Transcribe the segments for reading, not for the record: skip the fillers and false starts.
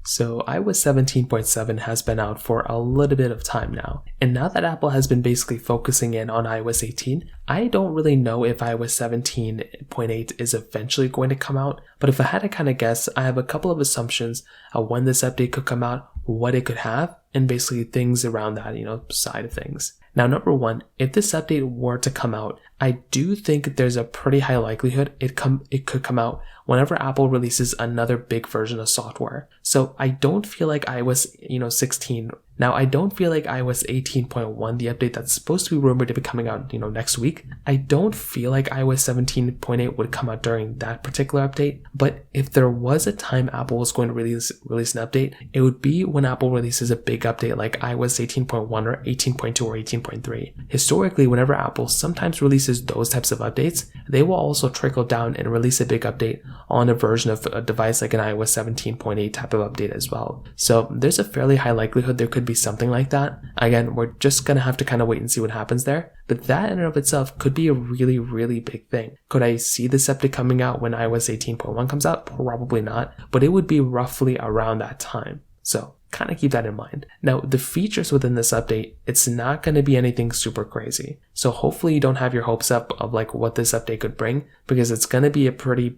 So iOS 17.7 has been out for a little bit of time now, and now that Apple has been basically focusing in on iOS 18, I don't really know if iOS 17.8 is eventually going to come out, but if I had to kind of guess, I have a couple of assumptions of when this update could come out, what it could have, and basically things around that, side of things. Now, number one, if this update were to come out, I do think there's a pretty high likelihood it could come out whenever Apple releases another big version of software. So I don't feel like iOS, 16. Now, I don't feel like iOS 18.1, the update that's supposed to be rumored to be coming out, next week, I don't feel like iOS 17.8 would come out during that particular update. But if there was a time Apple was going to release an update, it would be when Apple releases a big update like iOS 18.1 or 18.2 or 18.3. Historically, whenever Apple sometimes releases those types of updates, they will also trickle down and release a big update on a version of a device like an iOS 17.8 type of update as well. So there's a fairly high likelihood there could be something like that. Again, we're just going to have to kind of wait and see what happens there. But that in and of itself could be a really, really big thing. Could I see this update coming out when iOS 18.1 comes out? Probably not, but it would be roughly around that time. So kind of keep that in mind. Now, the features within this update, it's not going to be anything super crazy. So hopefully you don't have your hopes up of like what this update could bring, because it's going to be a pretty,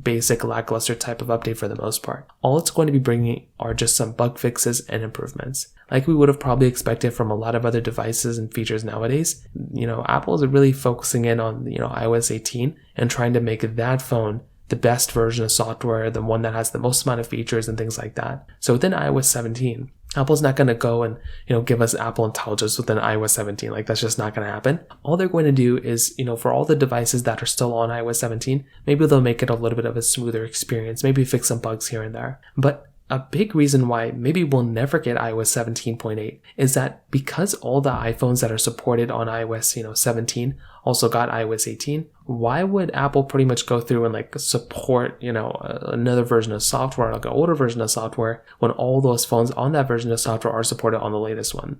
basic lackluster type of update for the most part. All it's going to be bringing are just some bug fixes and improvements. Like we would have probably expected from a lot of other devices and features nowadays. Apple is really focusing in on, iOS 18 and trying to make that phone the best version of software, the one that has the most amount of features and things like that. So within iOS 17, Apple's not going to go and, give us Apple Intelligence within iOS 17. Like that's just not going to happen. All they're going to do is, for all the devices that are still on iOS 17, maybe they'll make it a little bit of a smoother experience, maybe fix some bugs here and there. But a big reason why maybe we'll never get iOS 17.8 is that because all the iPhones that are supported on iOS, 17 also got iOS 18, why would Apple pretty much go through and like support, another version of software, like an older version of software, when all those phones on that version of software are supported on the latest one,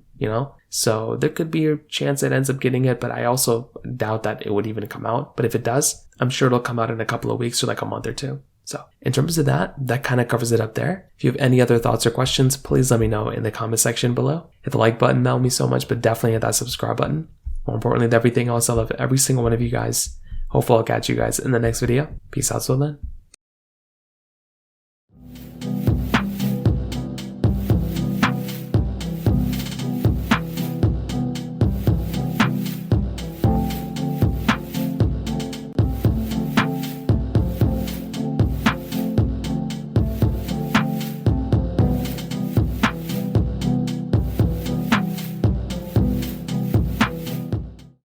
So there could be a chance it ends up getting it, but I also doubt that it would even come out. But if it does, I'm sure it'll come out in a couple of weeks or like a month or two. So in terms of that kind of covers it up there. If you have any other thoughts or questions, please let me know in the comment section below. Hit the like button, that would mean so much, but definitely hit that subscribe button. More importantly than everything else, I love every single one of you guys. Hopefully I'll catch you guys in the next video. Peace out till then.